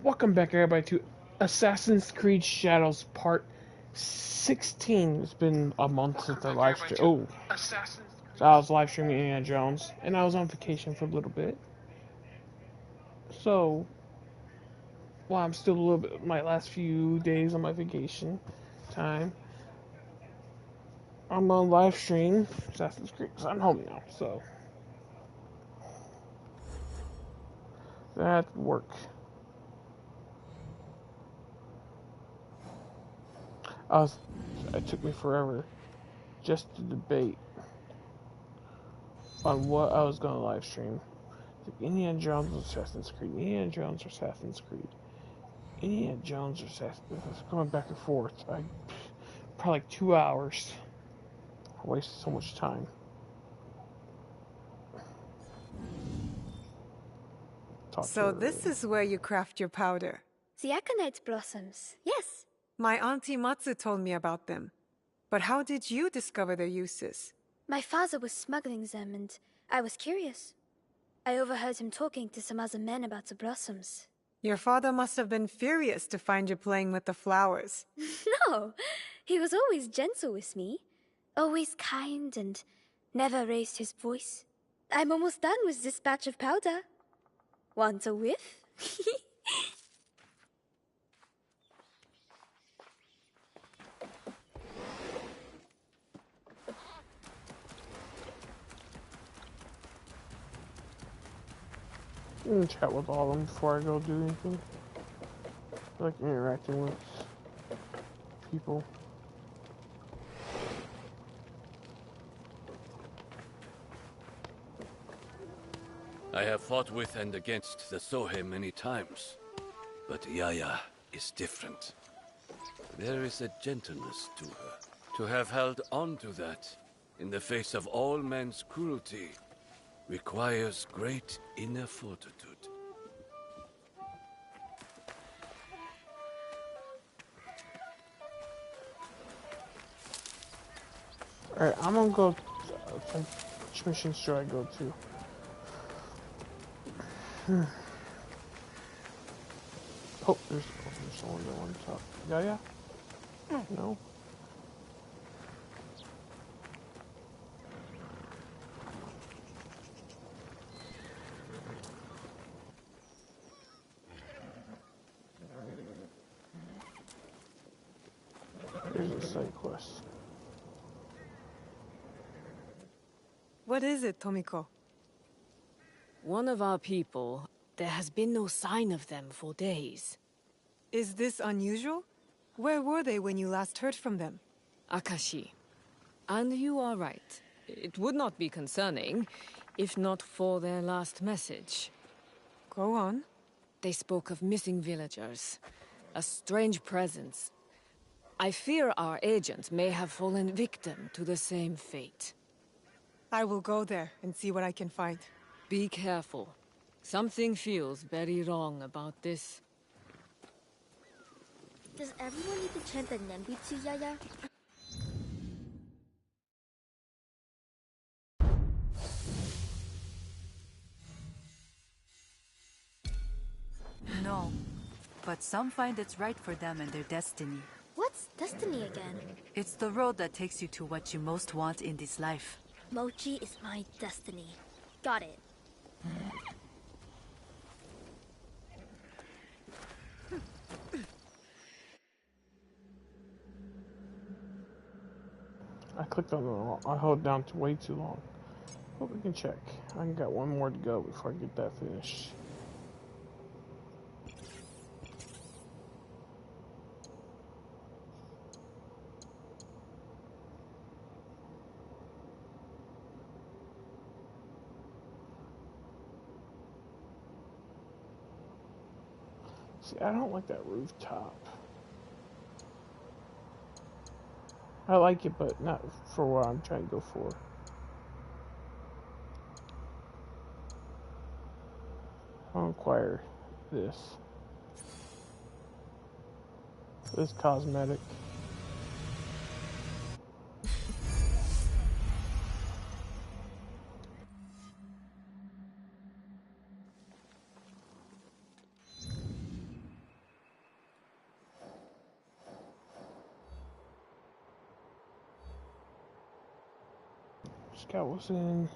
Welcome back, everybody, to Assassin's Creed Shadows Part 16. It's been a month since I live streamed. Oh, so I was live streaming Indiana Jones, and I was on vacation for a little bit. So, while I'm still a little bit, my last few days on my vacation time, I'm on live stream Assassin's Creed, because I'm home now, so that work. It took me forever just to debate on what I was going to live stream. Indiana Jones or Assassin's Creed. Indiana Jones or Assassin's Creed. Indiana Jones or Assassin's Creed. It's going back and forth. Probably like 2 hours. I wasted so much time. So this is where you craft your powder? The aconite blossoms, yes. My auntie Matsu told me about them. But how did you discover their uses? My father was smuggling them and I was curious. I overheard him talking to some other men about the blossoms. Your father must have been furious to find you playing with the flowers. No, he was always gentle with me. Always kind and never raised his voice. I'm almost done with this batch of powder. Want a whiff? I'm gonna chat with all of them before I go do anything. I like interacting with people. I have fought with and against the Sohe many times, but Yaya is different. There is a gentleness to her. To have held on to that, in the face of all men's cruelty, requires great inner fortitude. Alright, I'm gonna go. Which mission should I go to? Oh, there's someone that wants to talk. Yeah? No? There's a side quest. What is it, Tomiko? One of our people, there has been no sign of them for days. Is this unusual? Where were they when you last heard from them? Akashi. And you are right. It would not be concerning, if not for their last message. Go on. They spoke of missing villagers. A strange presence. I fear our agent may have fallen victim to the same fate. I will go there and see what I can find. Be careful. Something feels very wrong about this. Does everyone need to chant the Nembutsu, Yaya? No, but some find it's right for them and their destiny. What's destiny again? It's the road that takes you to what you most want in this life. Mochi is my destiny. Got it. I clicked on the wrong. I held down to way too long. But we can check. I got one more to go before I get that finished. See, I don't like that rooftop. I like it, but not for what I'm trying to go for. I'll acquire this. This cosmetic. Scout was in.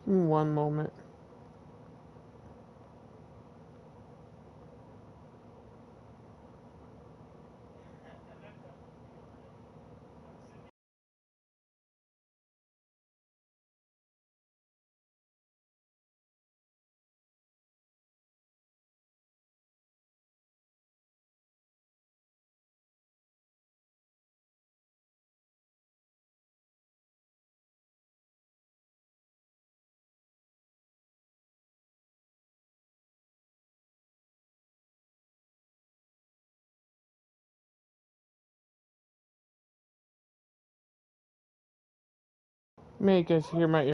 Give me one moment. May you guys hear my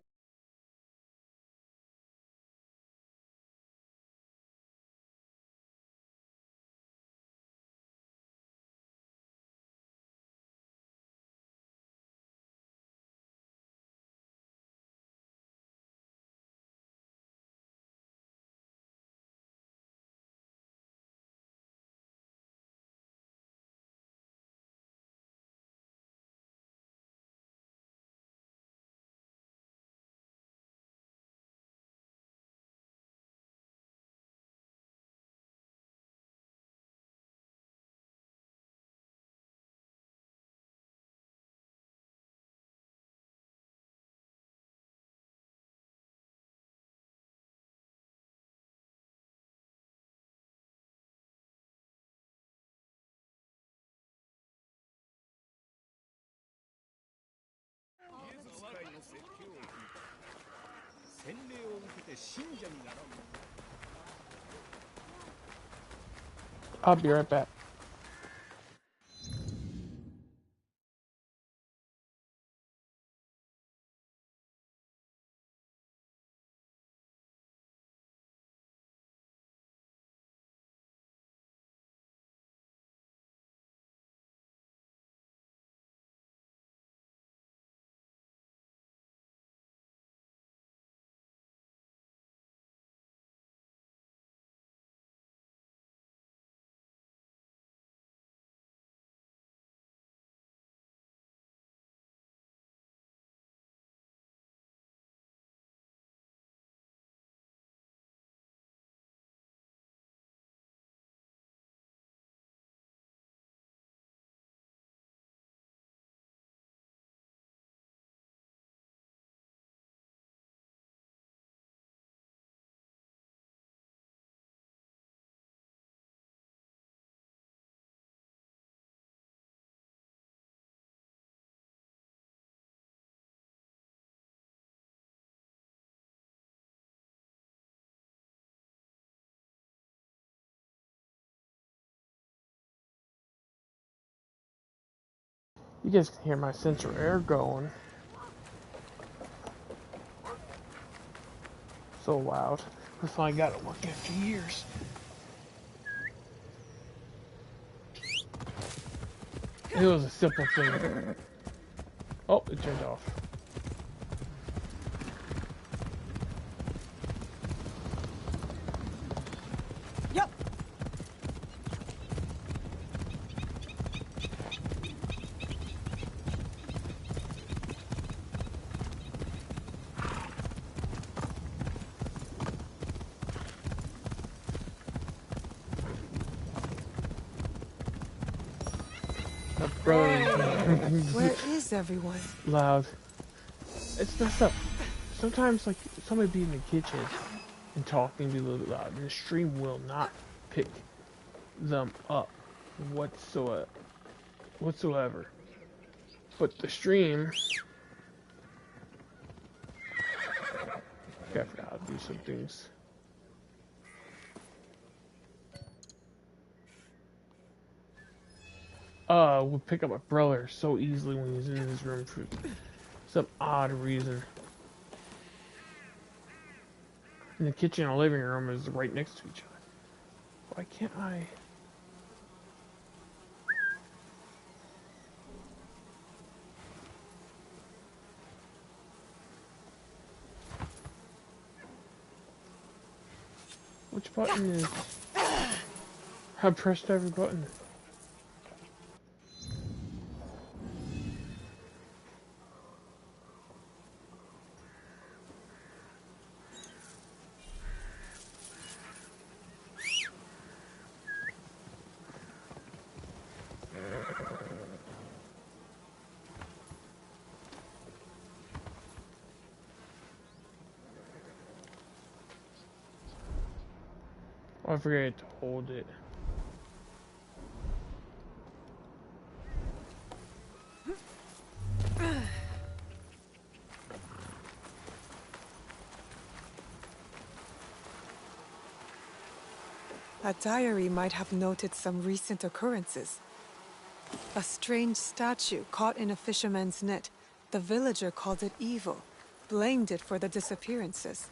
I'll be right back. You guys can hear my sensor air going. So loud. We finally got it working after years. It was a simple thing. Oh, it turned off. Yep. My brother. Where is everyone? Loud. It's messed up. Sometimes, like, somebody be in the kitchen and talking be a little bit loud, and the stream will not pick them up whatsoever. But the stream, I forgot how to do some things. Would pick up my brother so easily when he's in his room for some odd reason. And the kitchen and living room is right next to each other. Why can't I? Which button is? I pressed every button. Oh, I forgot to hold it. A diary might have noted some recent occurrences. A strange statue caught in a fisherman's net. The villager called it evil, blamed it for the disappearances.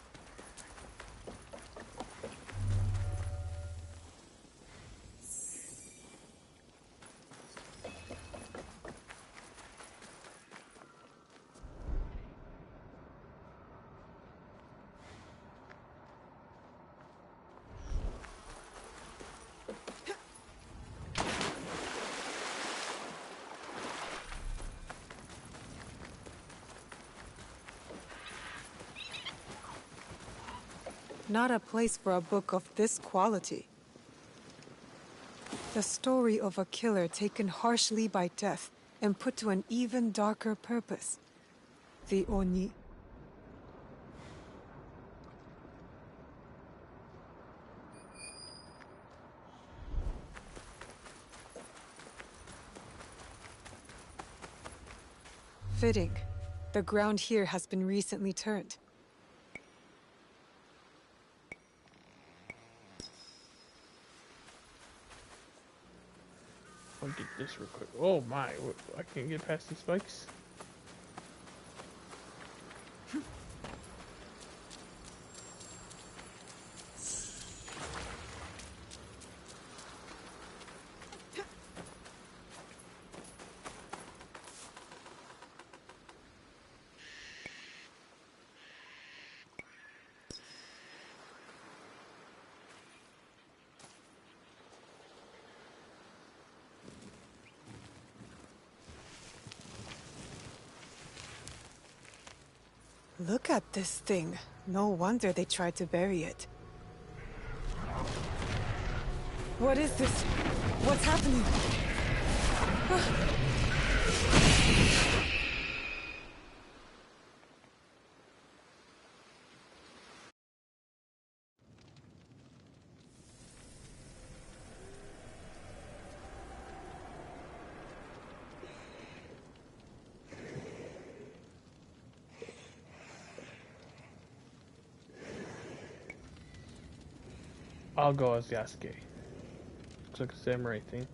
Not a place for a book of this quality. The story of a killer taken harshly by death and put to an even darker purpose. The Oni. Fitting. The ground here has been recently turned. I'll get this real quick. Oh my, I can't get past these spikes. Look at this thing. No wonder they tried to bury it. What is this? What's happening? I'll go as Yasuke. Looks like a samurai thing.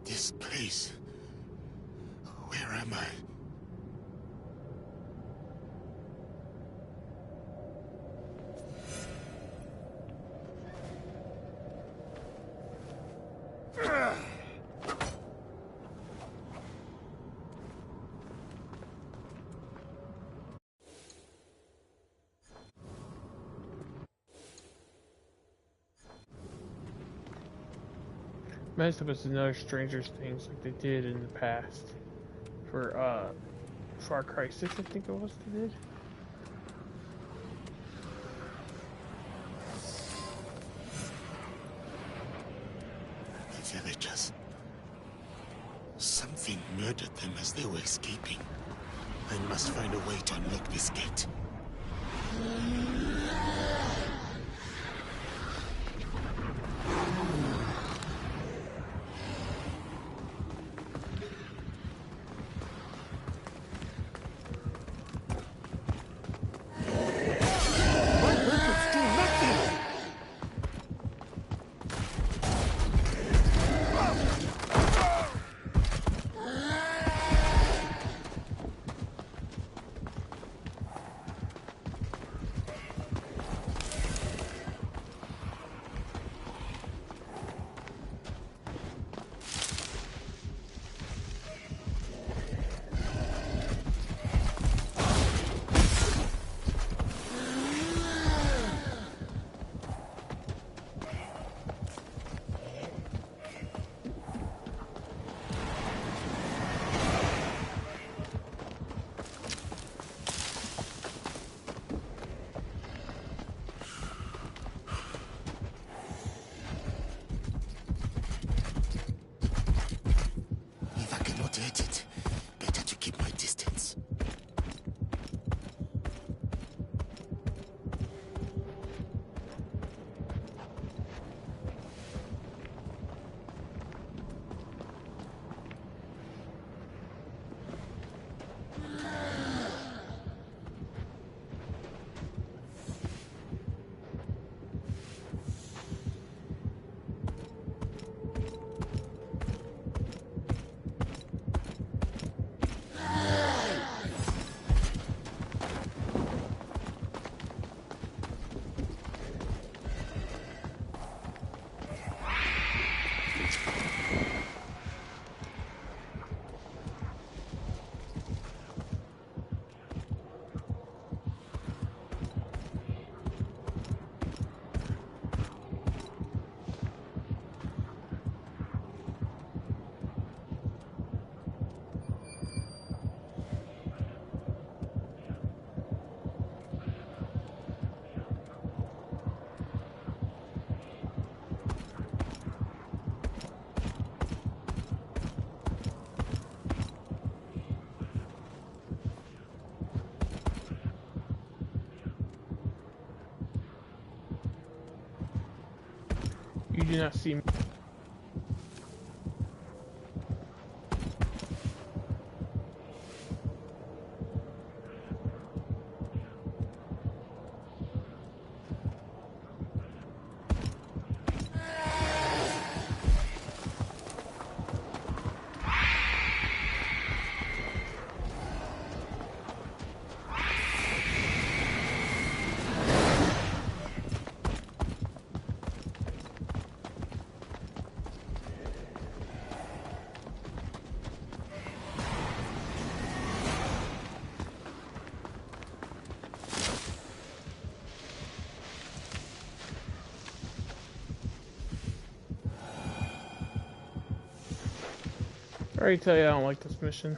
This place... Where am I? Most of us another Stranger Things like they did in the past. For Far Cry 6, I think it was they did. The villagers. Something murdered them as they were escaping. I must find a way to unlock this gate. You do not see me. I already tell you I don't like this mission.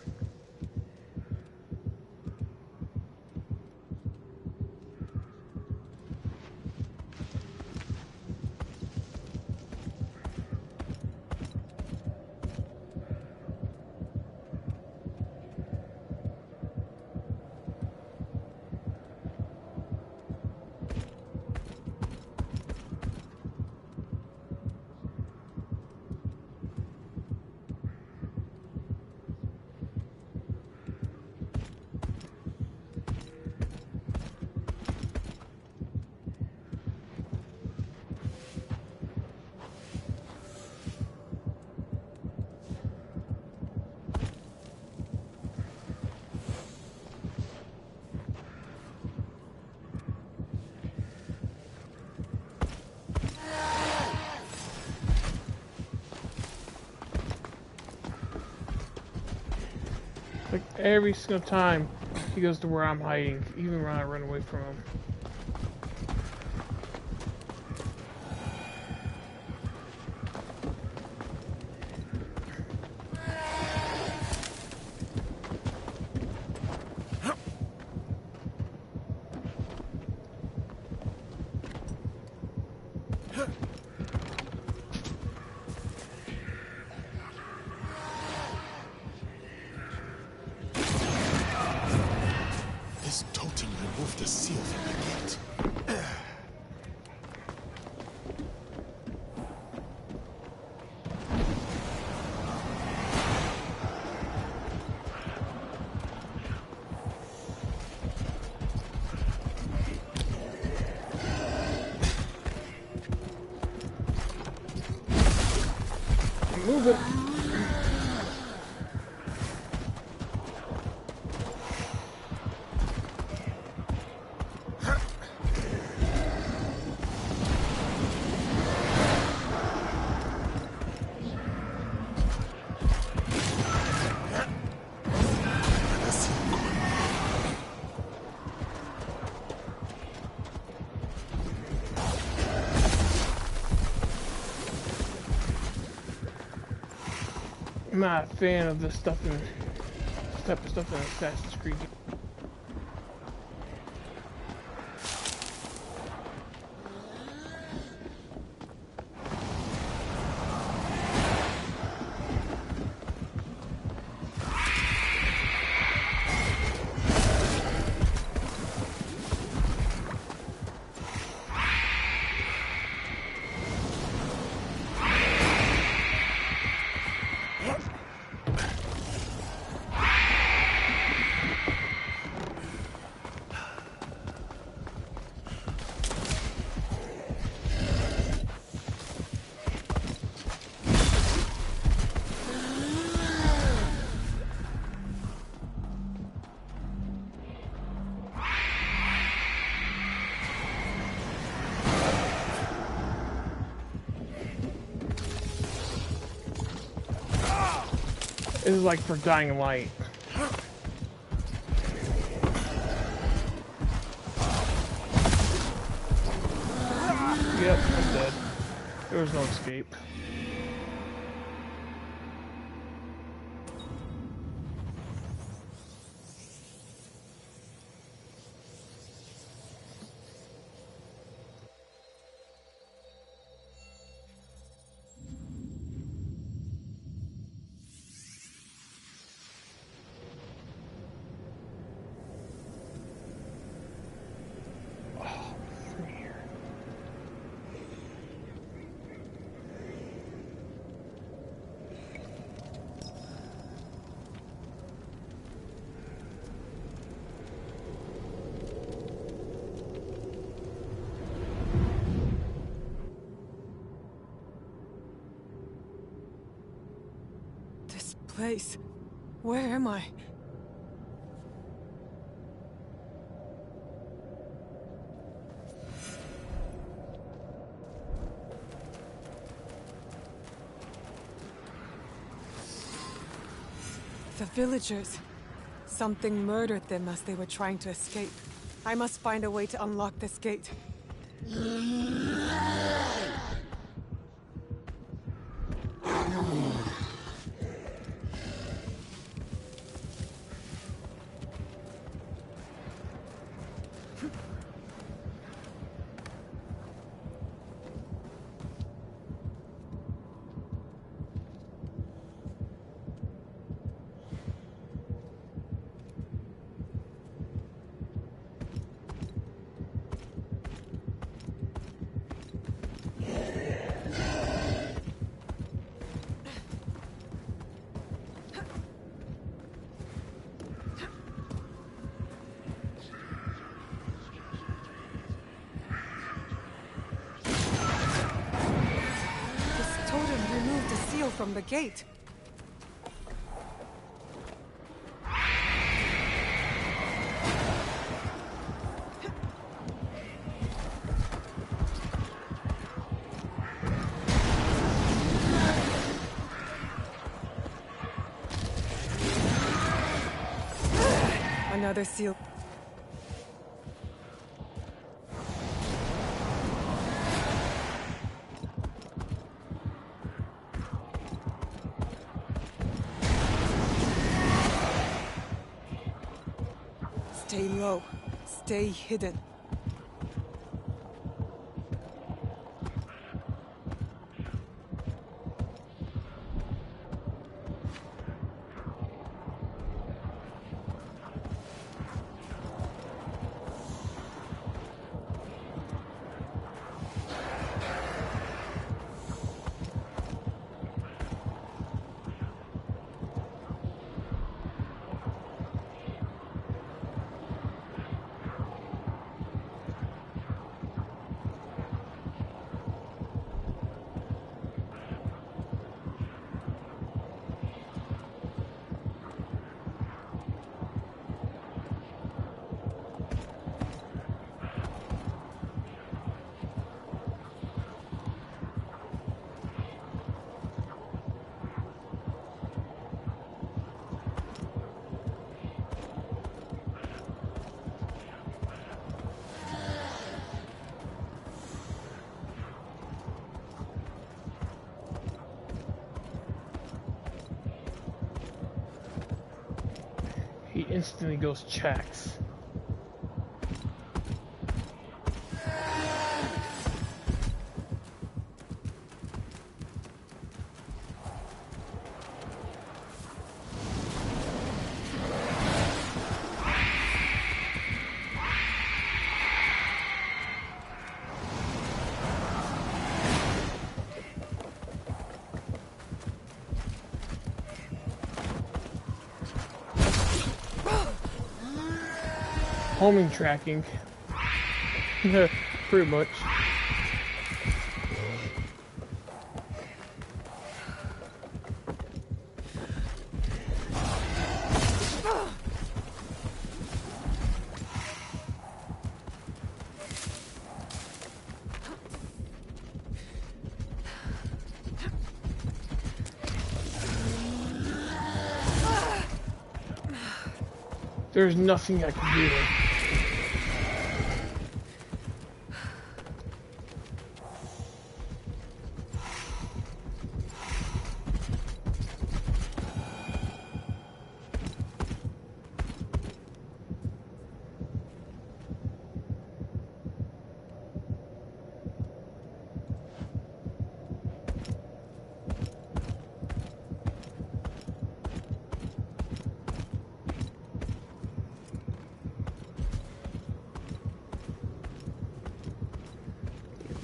Like every single time he goes to where I'm hiding, even when I run away from him. This totem removed the seal from the gate. Move it. The seal gone. I'm not a fan of this stuff in this type of stuff in Assassin's Creed. This is like for Dying Light. Yep, I'm dead. There was no escape. This place. Where am I? The villagers. Something murdered them as they were trying to escape. I must find a way to unlock this gate. From the gate. Another seal. Stay low. Stay hidden. He instantly goes checks. Homing tracking. Pretty much. There's nothing I can do.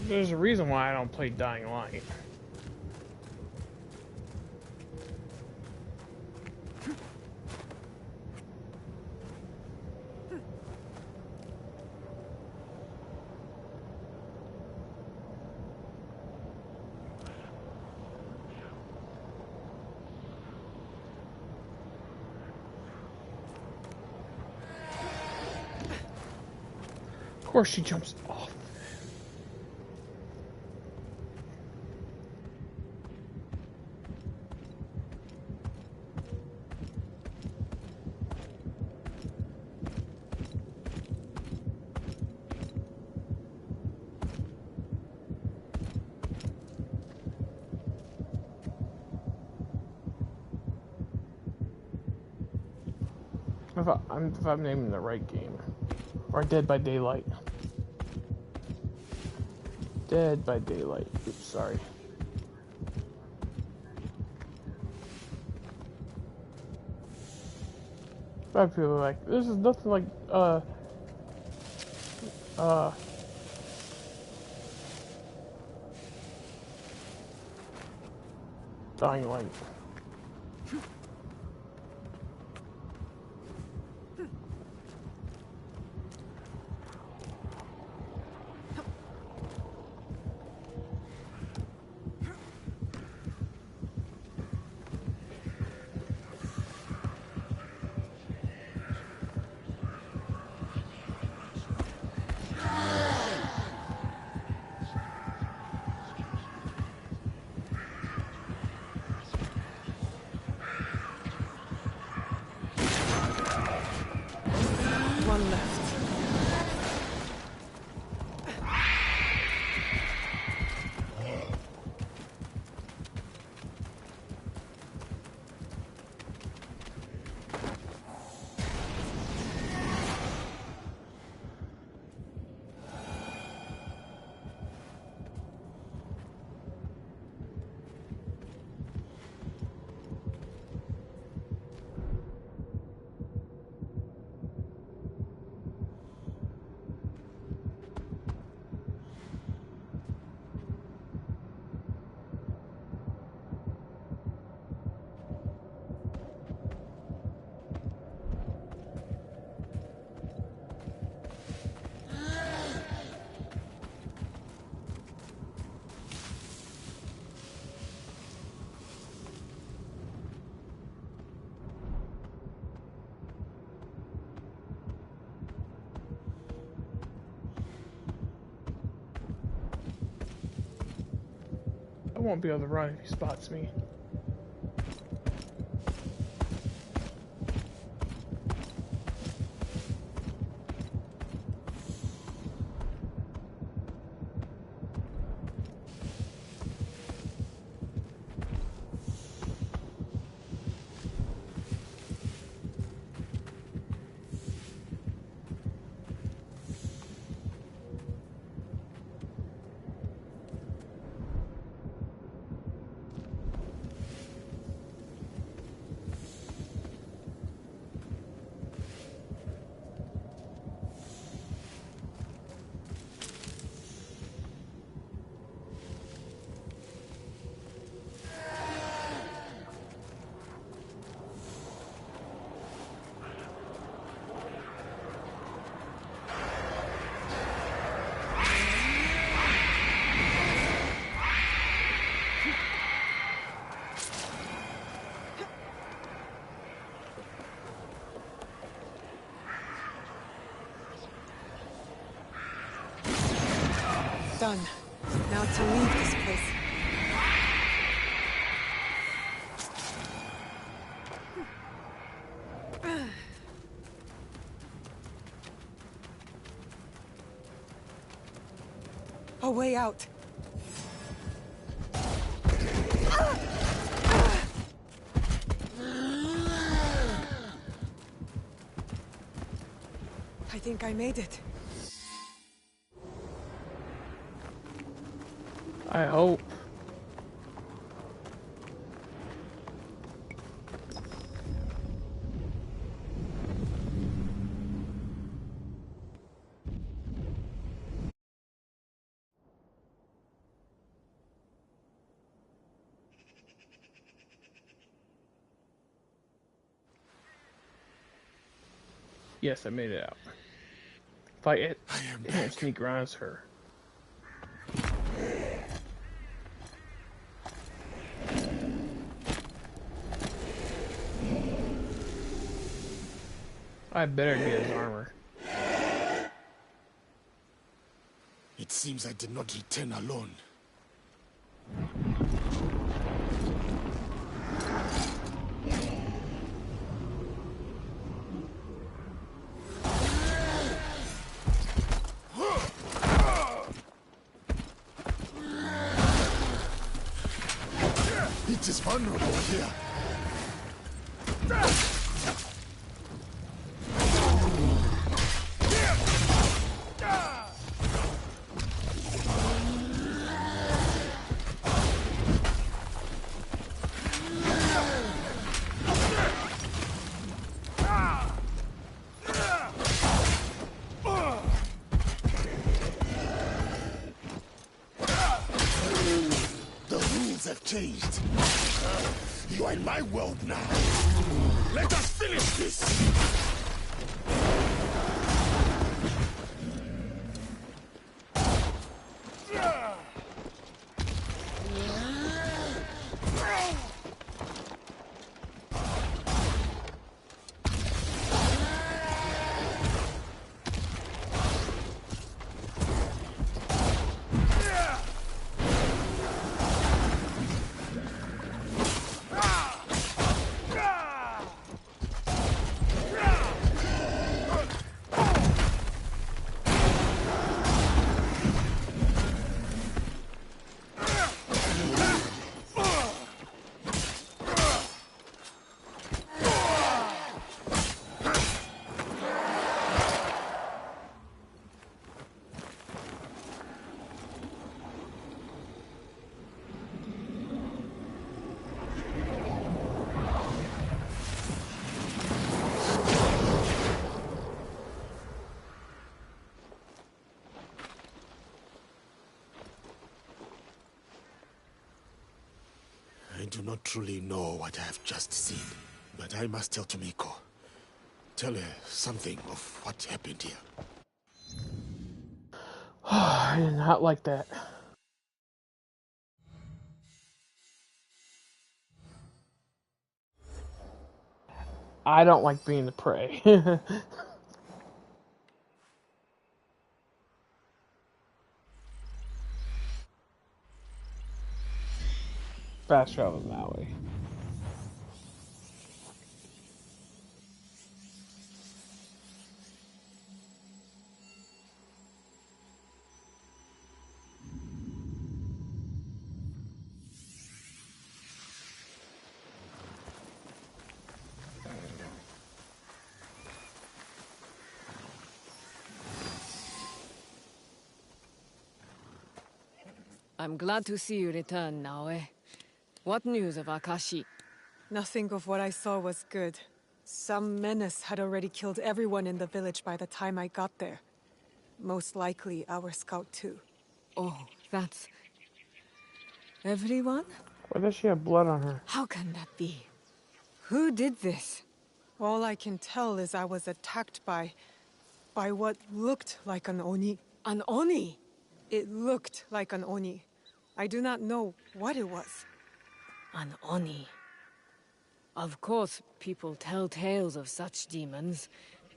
There's a reason why I don't play Dying Light. Of course she jumps off. If I'm naming the right game. Or Dead by Daylight. Dead by Daylight. Oops, sorry. A lot of people are like, this is nothing like, Dying Light. won't be able to run if he spots me. Done. Now to leave this place. A way out. I think I made it. I hope. Yes, I made it out. If I can't sneak around as her. I better get his armor. It seems I did not return alone. It is vulnerable here. Have changed. You are in my world now. Let us finish this. I do not truly know what I have just seen, but I must tell Tomiko. Tell her something of what happened here. I did not like that. I don't like being the prey. Fast traveling that way. I'm glad to see you return, Naoe. What news of Akashi? Nothing of what I saw was good. Some menace had already killed everyone in the village by the time I got there. Most likely our scout too. Oh, that's... everyone? Why does she have blood on her? How can that be? Who did this? All I can tell is I was attacked by what looked like an Oni. An Oni? It looked like an Oni. I do not know what it was. An Oni. Of course, people tell tales of such demons,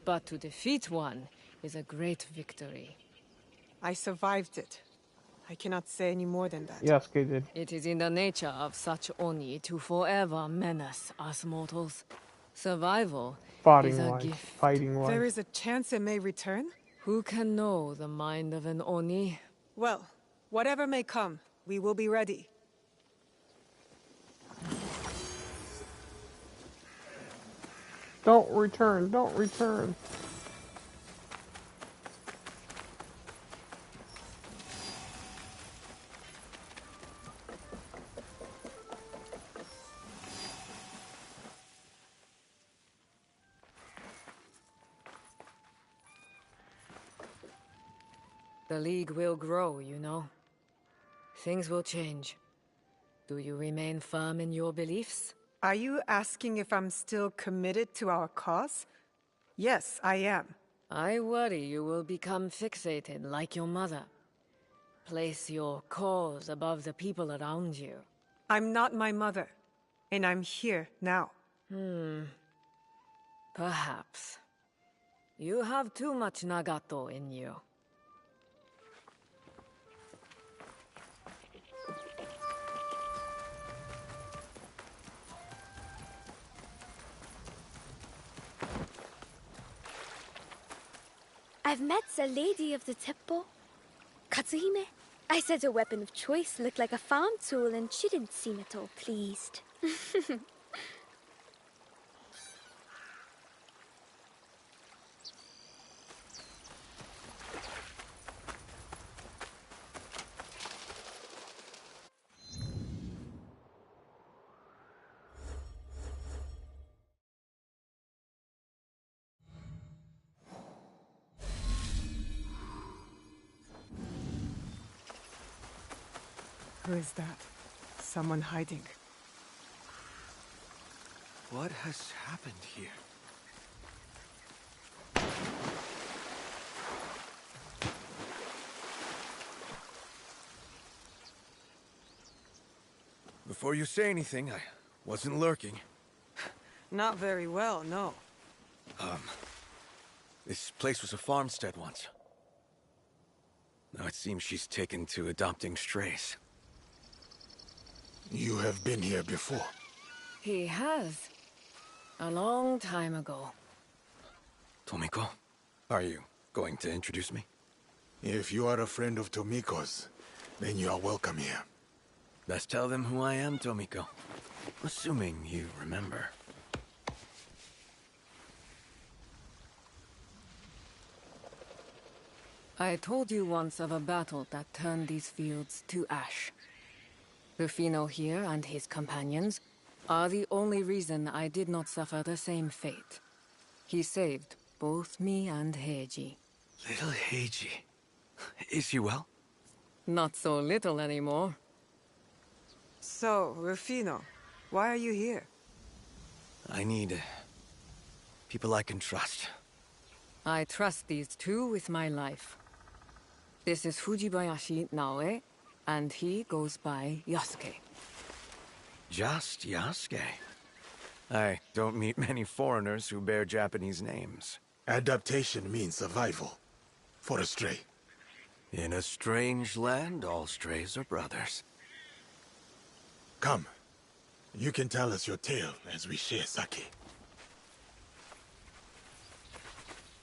but to defeat one is a great victory. I survived it. I cannot say any more than that. Yasuke did. It is in the nature of such Oni to forever menace us mortals. Survival is a gift. Fighting life. There is a chance it may return? Who can know the mind of an Oni? Well, whatever may come, we will be ready. Don't return, don't return. The League will grow, you know. Things will change. Do you remain firm in your beliefs? Are you asking if I'm still committed to our cause? Yes, I am. I worry you will become fixated like your mother. Place your cause above the people around you. I'm not my mother, and I'm here now. Perhaps. You have too much Nagato in you. I've met the lady of the Teppo, Katsuhime. I said her weapon of choice looked like a farm tool, and she didn't seem at all pleased. Who is that? Someone hiding. What has happened here? Before you say anything, I wasn't lurking. Not very well, no. This place was a farmstead once. Now it seems she's taken to adopting strays. You have been here before. He has. A long time ago. Tomiko, are you going to introduce me? If you are a friend of Tomiko's, then you are welcome here. Best tell them who I am, Tomiko. Assuming you remember. I told you once of a battle that turned these fields to ash. Rufino here and his companions are the only reason I did not suffer the same fate. He saved both me and Heiji. Little Heiji. Is she well? Not so little anymore. So, Rufino, why are you here? I need people I can trust. I trust these two with my life. This is Fujibayashi Naoe, and he goes by Yasuke. Just Yasuke. I don't meet many foreigners who bear Japanese names. Adaptation means survival. For a stray. In a strange land, all strays are brothers. Come, You can tell us your tale as we share sake.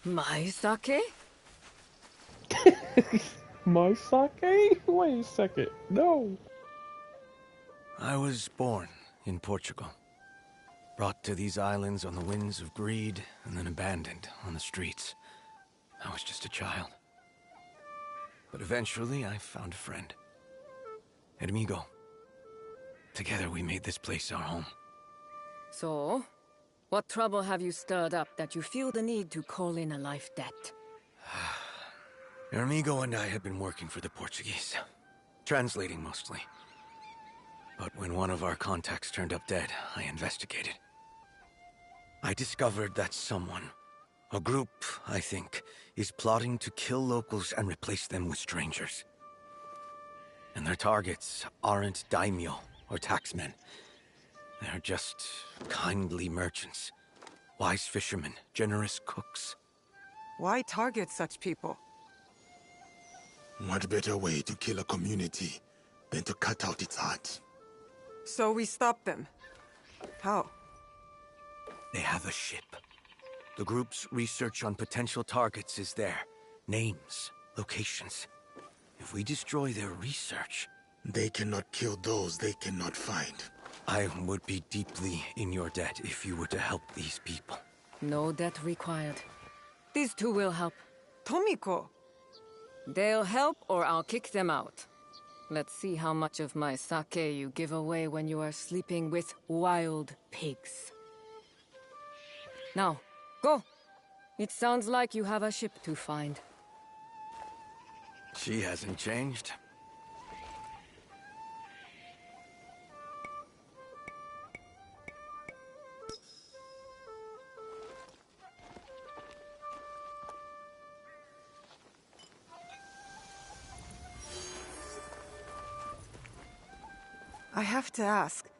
My sake? My sake? Wait a second. No. I was born in Portugal. Brought to these islands on the winds of greed, and then abandoned on the streets. I was just a child. But eventually, I found a friend. Ermigo. Together we made this place our home. So, what trouble have you stirred up that you feel the need to call in a life debt? Ermigo and I had been working for the Portuguese. Translating mostly. But when one of our contacts turned up dead, I investigated. I discovered that someone, a group, I think, is plotting to kill locals and replace them with strangers. And their targets aren't daimyo or taxmen. They're just kindly merchants, wise fishermen, generous cooks. Why target such people? What better way to kill a community than to cut out its heart? So we stop them. How? They have a ship. The group's research on potential targets is there. Names, locations. If we destroy their research... They cannot kill those they cannot find. I would be deeply in your debt if you were to help these people. No debt required. These two will help. Tomiko! They'll help or I'll kick them out. Let's see how much of my sake you give away when you are sleeping with wild pigs. Now, go! It sounds like you have a ship to find. She hasn't changed. I have to ask,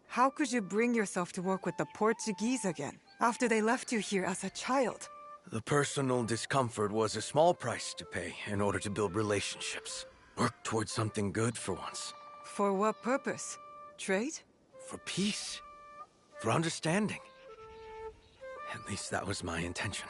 how could you bring yourself to work with the Portuguese again, after they left you here as a child? The personal discomfort was a small price to pay in order to build relationships. Work towards something good for once. For what purpose? Trade? For peace. For understanding. At least that was my intention.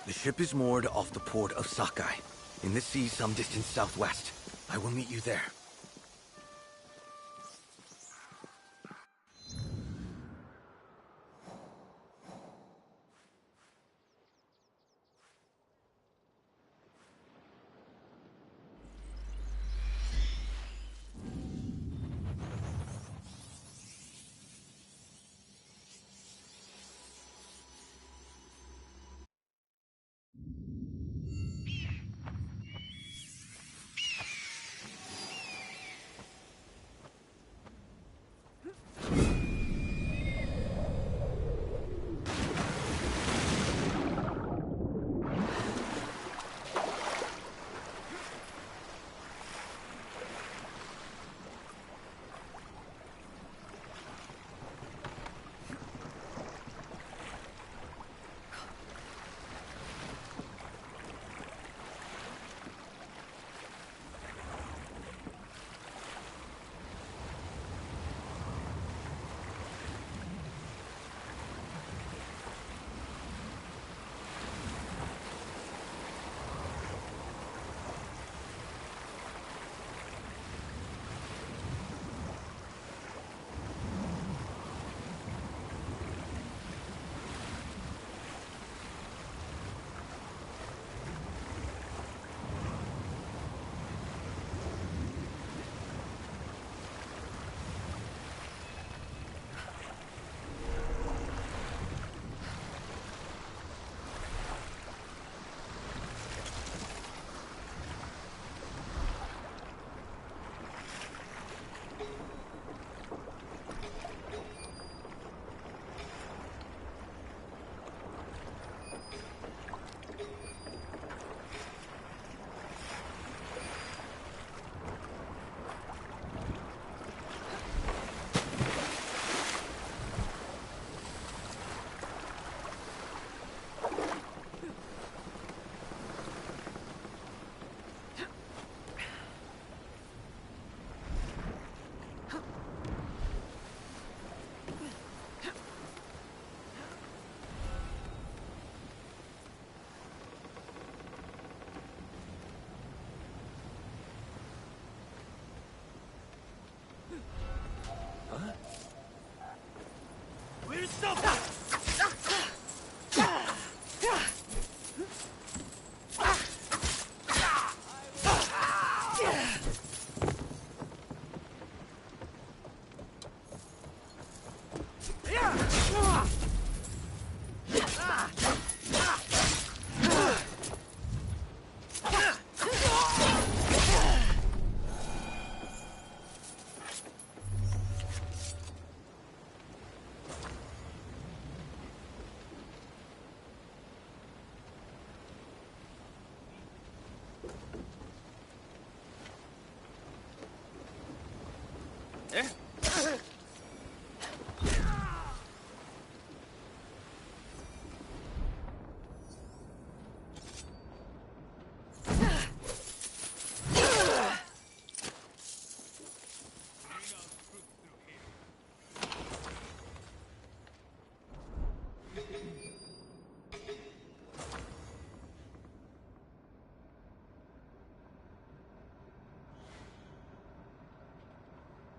The ship is moored off the port of Sakai, in the sea some distance southwest. I will meet you there.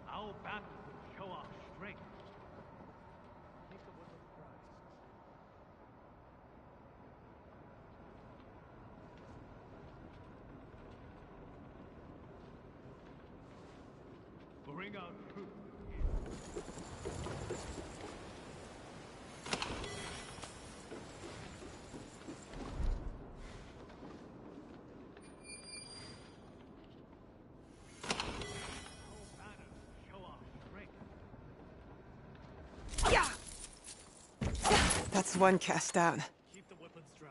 Our battle will show our strength. Take the weapon prize. Bring out troops. That's one cast down. Keep the weapons dry.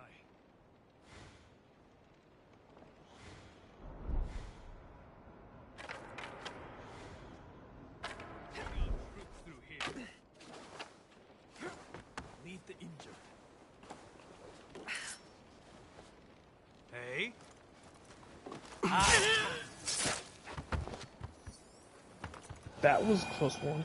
Bring out troops through here. Lead the injured. Hey? That was a close one.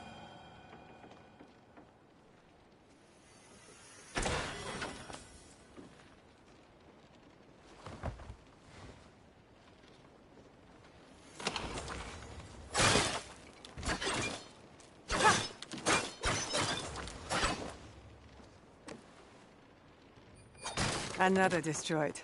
Another destroyed.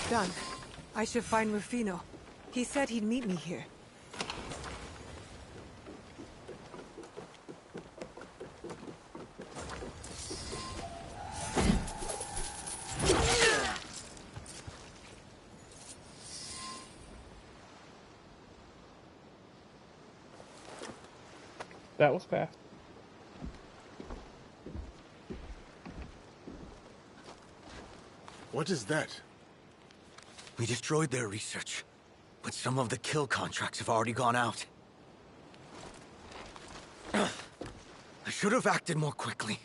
Done. I should find Rufino. He said he'd meet me here. That was fast. What is that? We destroyed their research, but some of the kill contracts have already gone out. I should have acted more quickly.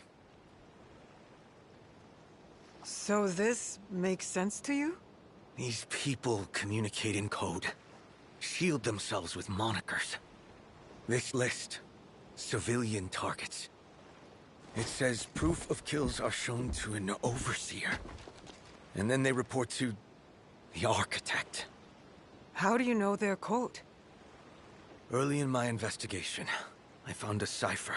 So this makes sense to you? These people communicate in code, shield themselves with monikers. This list, civilian targets. It says proof of kills are shown to an overseer. And then they report to the architect. How do you know their code? Early in my investigation, I found a cipher.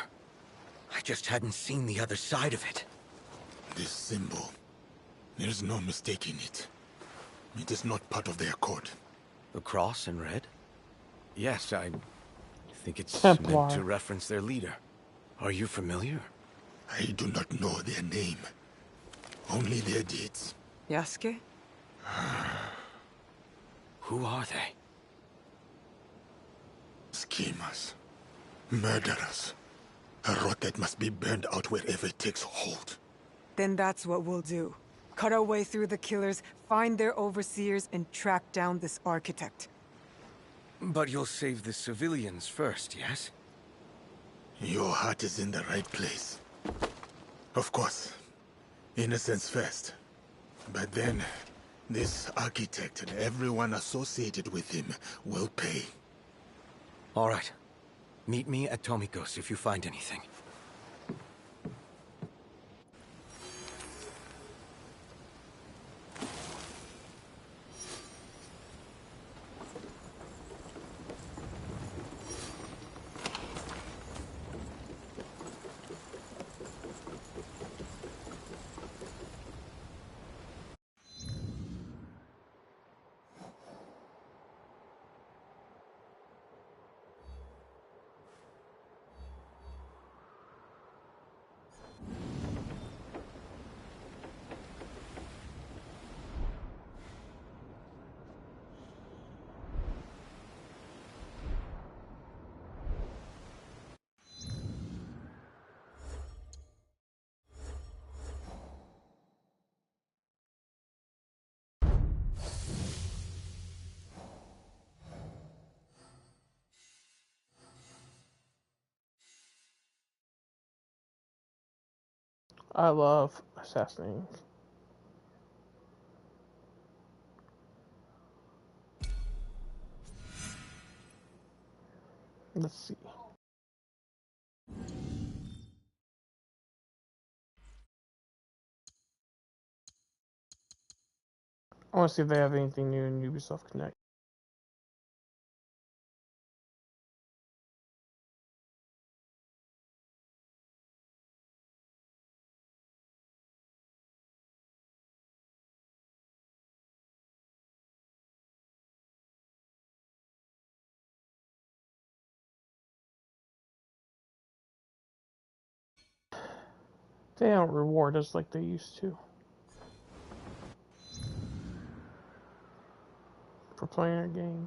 I just hadn't seen the other side of it. This symbol. There's no mistaking it. It is not part of their code. The cross in red? Yes, I think it's Templar. meant to reference their leader. Are you familiar? I do not know their name. Only their deeds. Yasuke? Who are they? Schemers. Murderers. A rot that must be burned out wherever it takes hold. Then that's what we'll do. Cut our way through the killers, find their overseers, and track down this architect. But you'll save the civilians first, yes? Your heart is in the right place. Of course. Innocence first. But then, this architect and everyone associated with him will pay. All right. Meet me at Tomiko's if you find anything. I love assassinating. Let's see. I want to see if they have anything new in Ubisoft Connect. They don't reward us like they used to for playing our game.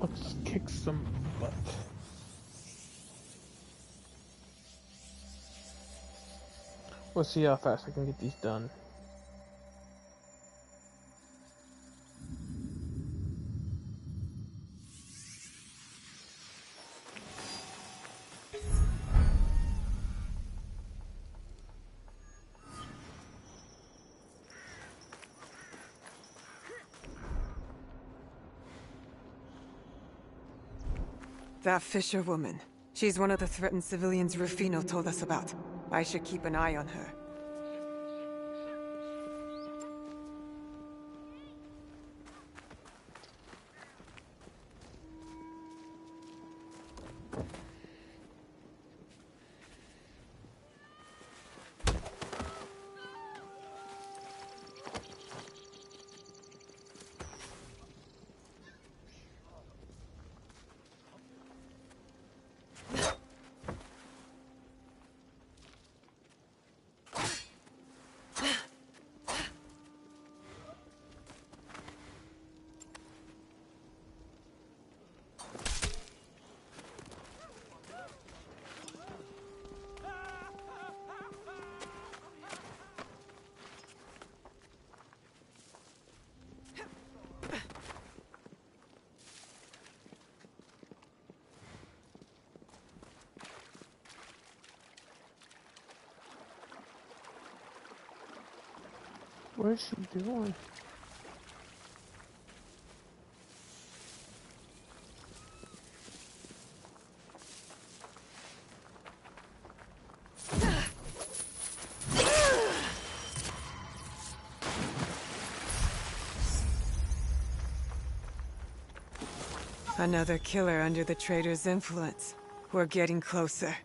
Let's kick some butt. Let's see how fast I can get these done. That fisherwoman. She's one of the threatened civilians Rufino told us about. I should keep an eye on her. What is she doing? Another killer under the trader's influence. We're getting closer.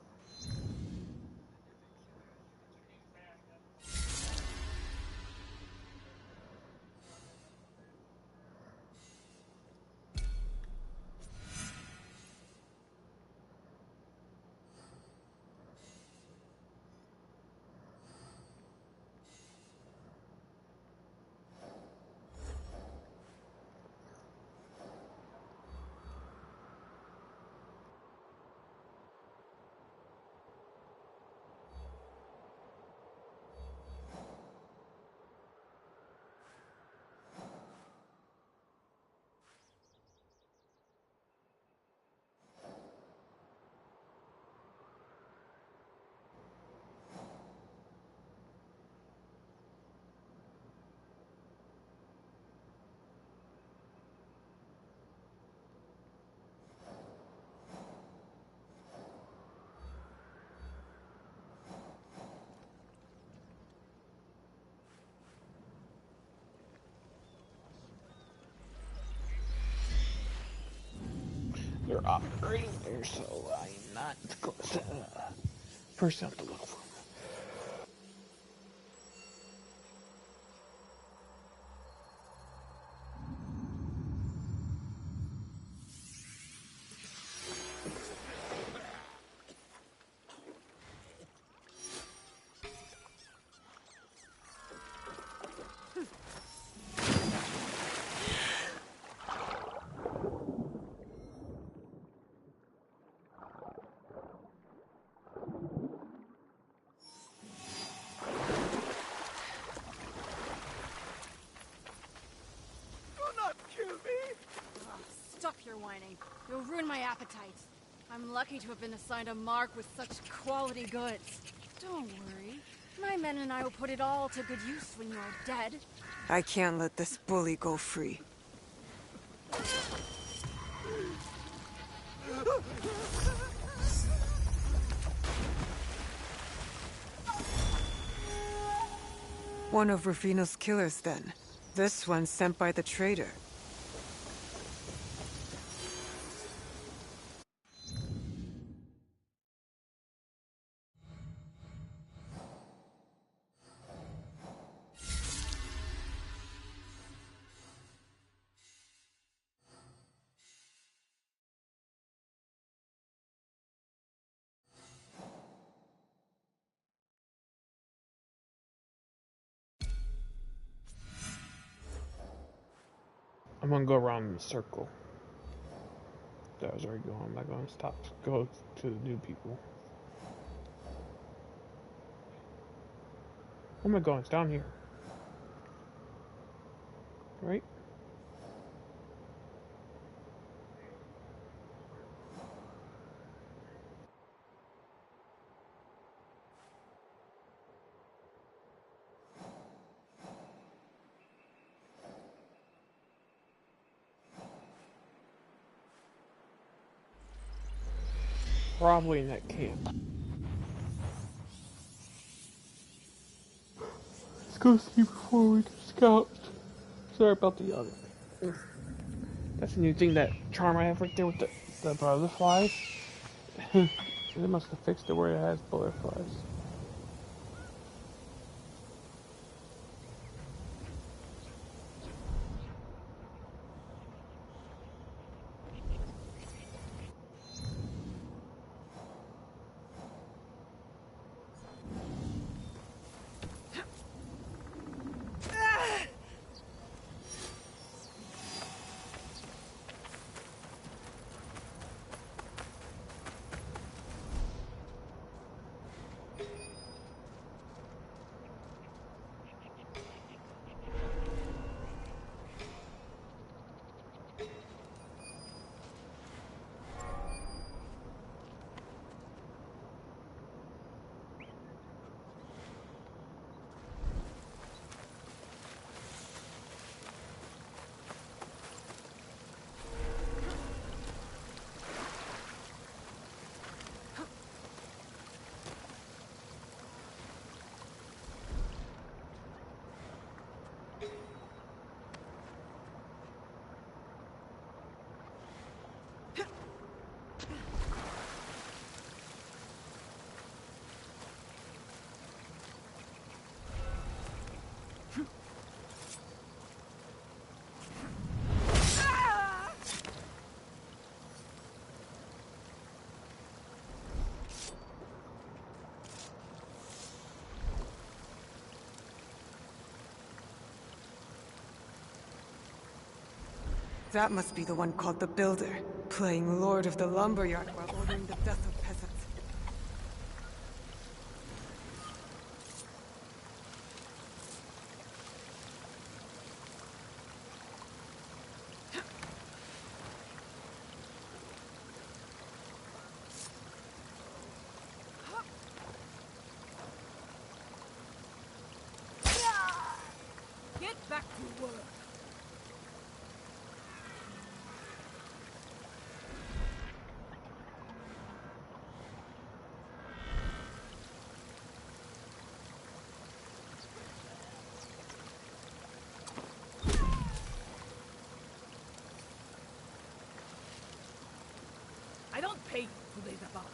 They're operating there, so I'm not close. First, I have to look for them. Stop your whining. You'll ruin my appetite. I'm lucky to have been assigned a mark with such quality goods. Don't worry. My men and I will put it all to good use when you are dead. I can't let this bully go free. One of Rufino's killers, then. This one sent by the trader. I'm gonna go around in a circle. That was already going. I'm not gonna stop to go to the new people. Oh my god, it's down here. Right? probably in that camp. Let's go see before we can scout. Sorry about the other thing. That's a new thing, that charm I have right there with the butterflies. They must have fixed it where it has butterflies. That must be the one called the Builder, playing Lord of the Lumberyard while ordering the death of peasants. Get back to work. I don't pay you to lay about.